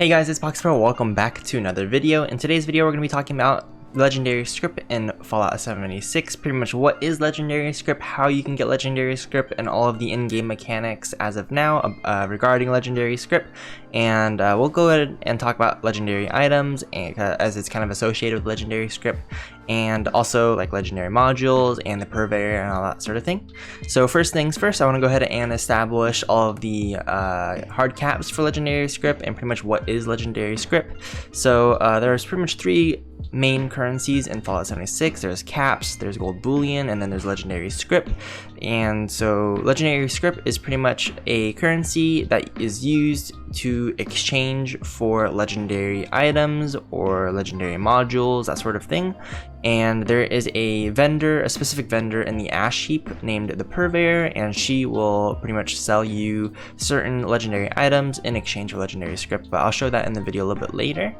Hey guys, it's Purveyor. Welcome back to another video. In today's video, we're going to be talking about legendary scrip in Fallout 76. Pretty much what is legendary scrip, how you can get legendary scrip, and all of the in-game mechanics as of now regarding legendary scrip. And we'll go ahead and talk about legendary items as it's kind of associated with legendary scrip, and also like legendary modules and the Purveyor and all that sort of thing. So first things first, I want to go ahead and establish all of the hard caps for legendary scrip and pretty much what is legendary scrip. So there's pretty much three main currencies in Fallout 76. There's caps, there's gold bullion, and then there's legendary scrip. And so legendary scrip is pretty much a currency that is used to exchange for legendary items or legendary modules, that sort of thing. And there is a vendor, a specific vendor in the ash heap named the Purveyor, and she will pretty much sell you certain legendary items in exchange for legendary scrip, but I'll show that in the video a little bit later.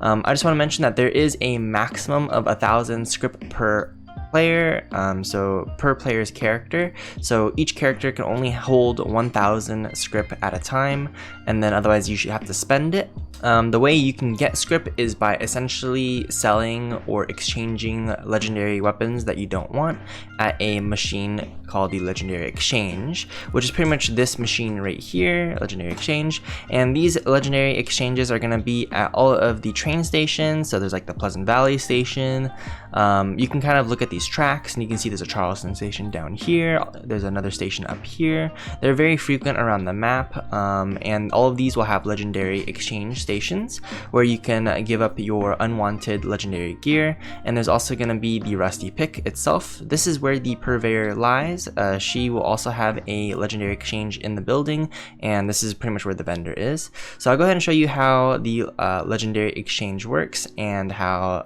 I just want to mention that there is a maximum of 1,000 scrip per player, so per player's character. So each character can only hold 1,000 scrip at a time, and then otherwise you should have to spend it. The way you can get scrip is by essentially selling or exchanging legendary weapons that you don't want at a machine called the Legendary Exchange, which is pretty much this machine right here, Legendary Exchange. And these legendary exchanges are going to be at all of the train stations. So there's like the Pleasant Valley station. You can kind of look at these tracks and you can see there's a Charleston station down here. There's another station up here. They're very frequent around the map, and all of these will have legendary exchange stations where you can give up your unwanted legendary gear. And there's also going to be the Rusty Pick itself. This is where the Purveyor lies. She will also have a legendary exchange in the building, and this is pretty much where the vendor is. So I'll go ahead and show you how the legendary exchange works and how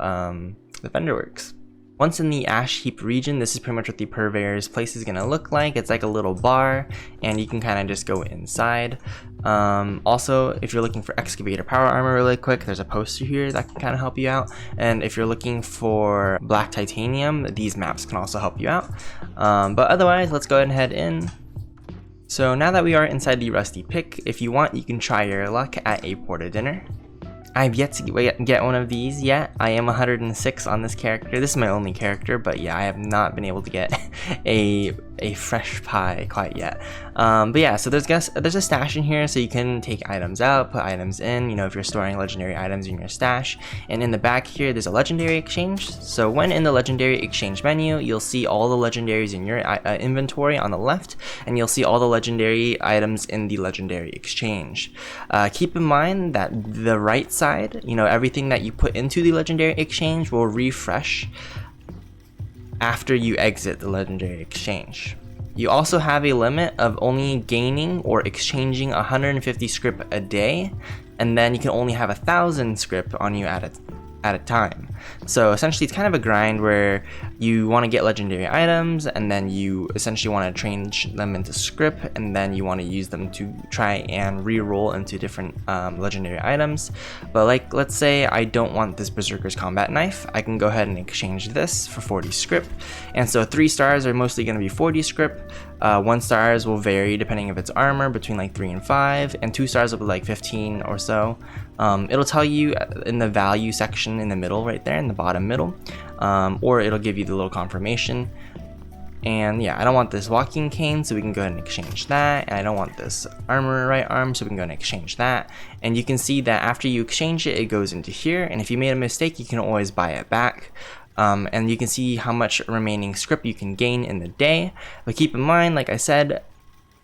the vendor works. Once in the ash heap region, this is pretty much what the Purveyor's place is going to look like. It's like a little bar, and you can kind of just go inside. Also, if you're looking for excavator power armor really quick, there's a poster here that can kind of help you out. And if you're looking for black titanium, these maps can also help you out. But otherwise, let's go ahead and head in. So now that we are inside the Rusty Pick, if you want, you can try your luck at a porta dinner. I've yet to get one of these yet. I am 106 on this character. This is my only character, but yeah, I have not been able to get a fresh pie quite yet. But yeah, so there's a stash in here, so you can take items out, put items in, you know, if you're storing legendary items in your stash. And in the back here, there's a legendary exchange. So when in the legendary exchange menu, you'll see all the legendaries in your inventory on the left, and you'll see all the legendary items in the legendary exchange. Keep in mind that the right side, you know, everything that you put into the legendary exchange will refresh after you exit the legendary exchange. You also have a limit of only gaining or exchanging 150 scrip a day, and then you can only have 1,000 scrip on you at a time. So essentially it's kind of a grind where you want to get legendary items, and then you essentially want to change them into scrip, and then you want to use them to try and re-roll into different legendary items. But like, let's say I don't want this Berserker's combat knife, I can go ahead and exchange this for 40 scrip. And so 3 stars are mostly going to be 40 scrip. 1 stars will vary depending if it's armor, between like 3 and 5, and 2 stars will be like 15 or so. It'll tell you in the value section in the middle right there, in the bottom middle, or it'll give you the little confirmation. And yeah, I don't want this walking cane, so we can go ahead and exchange that. And I don't want this armor right arm, so we can go ahead and exchange that. And you can see that after you exchange it, it goes into here, and if you made a mistake, you can always buy it back. And you can see how much remaining scrip you can gain in the day. But keep in mind, like I said,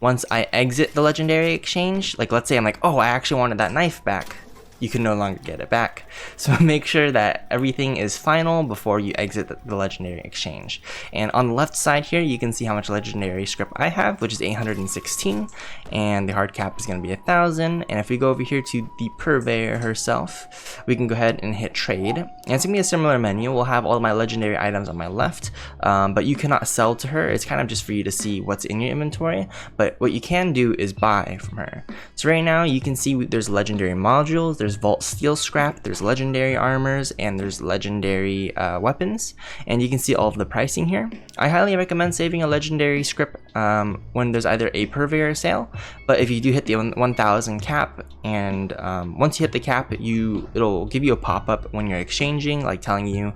once I exit the legendary exchange, like let's say I'm like, oh, I actually wanted that knife back, you can no longer get it back. So make sure that everything is final before you exit the legendary exchange. And on the left side here, you can see how much legendary scrip I have, which is 816, and the hard cap is going to be 1,000. And if we go over here to the Purveyor herself, we can go ahead and hit trade, and it's going to be a similar menu. We'll have all of my legendary items on my left, but you cannot sell to her. It's kind of just for you to see what's in your inventory, but what you can do is buy from her. So right now you can see there's legendary modules, there's Vault Steel Scrap, there's legendary armors, and there's legendary weapons. And you can see all of the pricing here. I highly recommend saving a legendary scrip when there's either a Purveyor sale, but if you do hit the 1000 cap, and once you hit the cap, it'll give you a pop-up when you're exchanging, like telling you,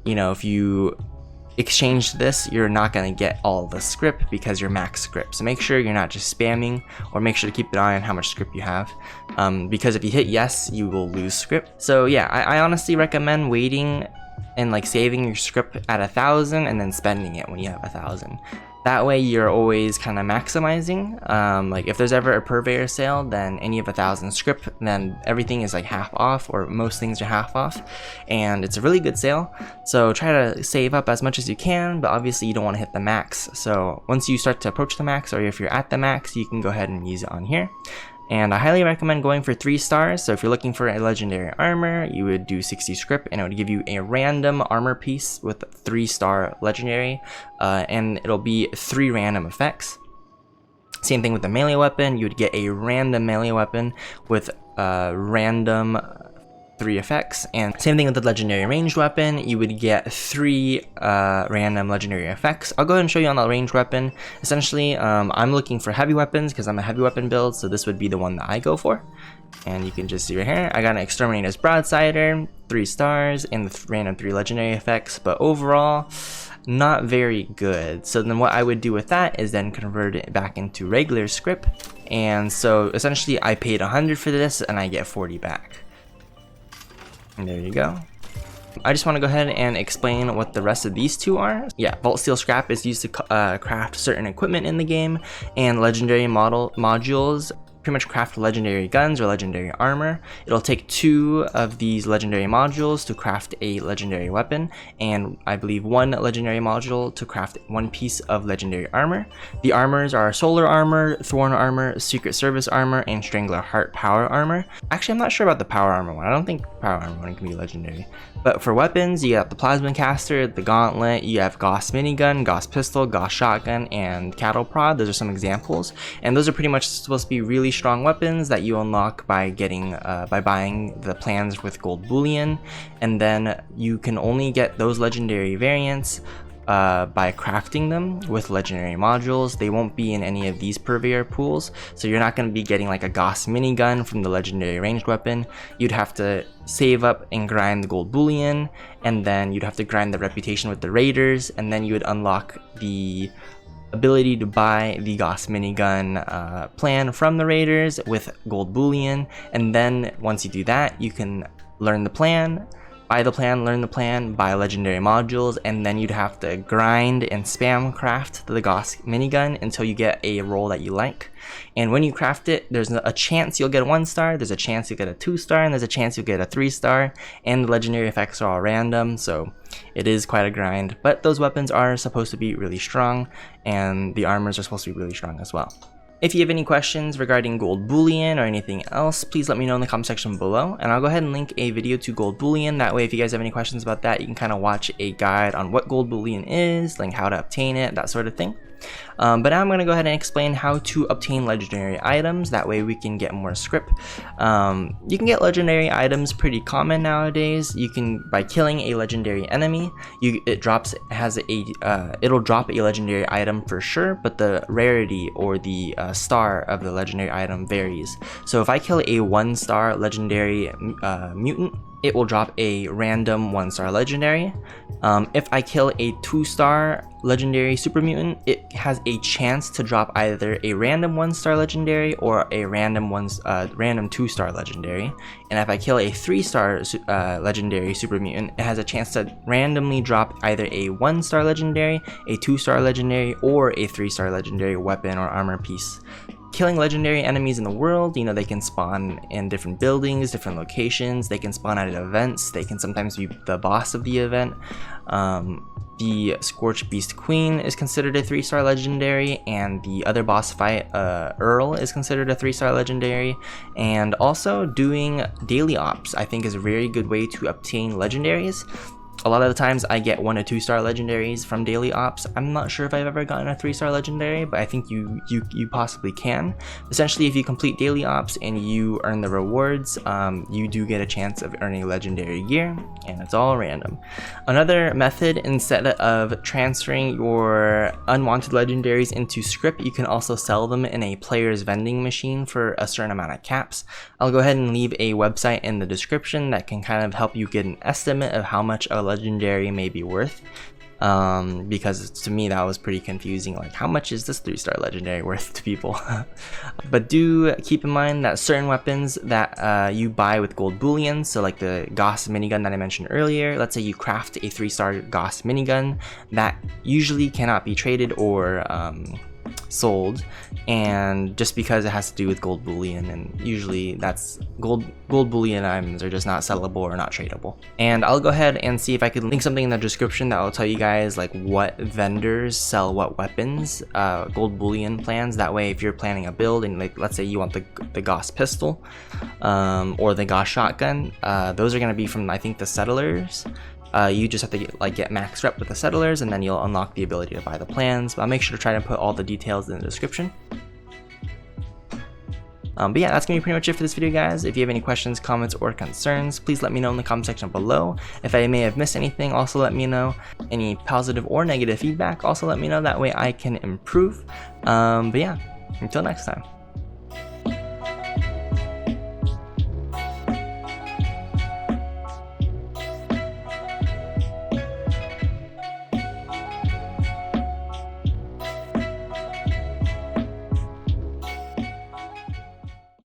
if you exchange this, you're not going to get all the scrip because you're max scrip. So make sure you're not just spamming, or make sure to keep an eye on how much scrip you have, because if you hit yes, you will lose scrip. So yeah, I honestly recommend waiting and like saving your scrip at 1000 and then spending it when you have 1000. That way you're always kind of maximizing. Like if there's ever a Purveyor sale, then any of 1000 scrip, then everything is like half off, or most things are half off, and it's a really good sale. So try to save up as much as you can, but obviously you don't want to hit the max. So once you start to approach the max, or if you're at the max, you can go ahead and use it on here. And I highly recommend going for 3 stars. So if you're looking for a legendary armor, you would do 60 scrip, and it would give you a random armor piece with 3-star legendary, and it'll be 3 random effects. Same thing with the melee weapon. You would get a random melee weapon with random 3 effects, and same thing with the legendary ranged weapon. You would get 3 random legendary effects. I'll go ahead and show you on the ranged weapon. Essentially, I'm looking for heavy weapons because I'm a heavy weapon build, so this would be the one that I go for. And you can just see right here, I got an Exterminator's Broadsider, 3 stars, and the random 3 legendary effects, but overall, not very good. So then what I would do with that is then convert it back into regular scrip, and so essentially I paid 100 for this and I get 40 back. And there you go. I just want to go ahead and explain what the rest of these 2 are. Yeah, Vault Steel Scrap is used to craft certain equipment in the game, and legendary modules pretty much craft legendary guns or legendary armor. It'll take 2 of these legendary modules to craft a legendary weapon, and I believe 1 legendary module to craft 1 piece of legendary armor. The armors are Solar Armor, Thorn Armor, Secret Service Armor, and Strangler Heart Power Armor. Actually, I'm not sure about the Power Armor one. I don't think Power Armor one can be legendary. But for weapons, you have the Plasma Caster, the Gauntlet, you have Gauss Minigun, Gauss Pistol, Gauss Shotgun, and Cattle Prod. Those are some examples, and those are pretty much supposed to be really strong weapons that you unlock by getting by buying the plans with gold bullion, and then you can only get those legendary variants by crafting them with legendary modules. They won't be in any of these Purveyor pools, so you're not going to be getting like a Gauss minigun from the legendary ranged weapon. You'd have to save up and grind the gold bullion, and then you'd have to grind the reputation with the raiders, and then you would unlock the ability to buy the Gauss minigun plan from the raiders with gold bullion. And then once you do that, you can learn the plan, buy the plan, learn the plan, buy legendary modules, and then you'd have to grind and spam craft the Gauss minigun until you get a roll that you like. And when you craft it, there's a chance you'll get a 1-star, there's a chance you'll get a 2-star, and there's a chance you'll get a 3-star, and the legendary effects are all random, so it is quite a grind. But those weapons are supposed to be really strong, and the armors are supposed to be really strong as well. If you have any questions regarding gold bullion or anything else, please let me know in the comment section below, and I'll go ahead and link a video to gold bullion. That way, if you guys have any questions about that, you can kind of watch a guide on what gold bullion is, like how to obtain it, that sort of thing. But now I'm going to go ahead and explain how to obtain legendary items. That way we can get more scrip. You can get legendary items pretty common nowadays. You can, by killing a legendary enemy, it'll drop a legendary item for sure, but the rarity or the star of the legendary item varies. So if I kill a 1-star legendary mutant, it will drop a random 1-star legendary. If I kill a 2-star legendary super mutant, it has a chance to drop either a random 1-star legendary or a random 2-star legendary. And if I kill a 3-star legendary super mutant, it has a chance to randomly drop either a 1-star legendary, a 2-star legendary, or a 3-star legendary weapon or armor piece. Killing legendary enemies in the world, they can spawn in different buildings, different locations, they can spawn at events, they can sometimes be the boss of the event. The Scorch Beast Queen is considered a 3-star legendary, and the other boss fight, Earl, is considered a 3-star legendary. And also doing daily ops, I think, is a very good way to obtain legendaries. A lot of the times I get 1 to 2 star legendaries from daily ops. I'm not sure if I've ever gotten a 3-star legendary, but I think you possibly can. Essentially, if you complete daily ops and you earn the rewards, you do get a chance of earning legendary gear, and it's all random. Another method, instead of transferring your unwanted legendaries into Scrip, you can also sell them in a player's vending machine for a certain amount of caps. I'll go ahead and leave a website in the description that can kind of help you get an estimate of how much a legendary may be worth, because to me that was pretty confusing, like how much is this 3-star legendary worth to people. But do keep in mind that certain weapons that you buy with gold bullion, so like the Gauss minigun that I mentioned earlier, let's say you craft a 3-star Gauss minigun, that usually cannot be traded or sold, and just because it has to do with gold bullion, and usually that's gold bullion items are just not sellable or not tradable. And I'll go ahead and see if I can link something in the description that will tell you guys like what vendors sell what weapons, gold bullion plans. That way if you're planning a build and like let's say you want the Gauss pistol or the Gauss shotgun, those are going to be from, I think, the settlers. You just have to get max rep with the settlers, and then you'll unlock the ability to buy the plans. But I'll make sure to try to put all the details in the description. But yeah, that's gonna be pretty much it for this video, guys. If you have any questions, comments, or concerns, please let me know in the comment section below. If I may have missed anything, also let me know. Any positive or negative feedback, also let me know. That way I can improve. But yeah, until next time.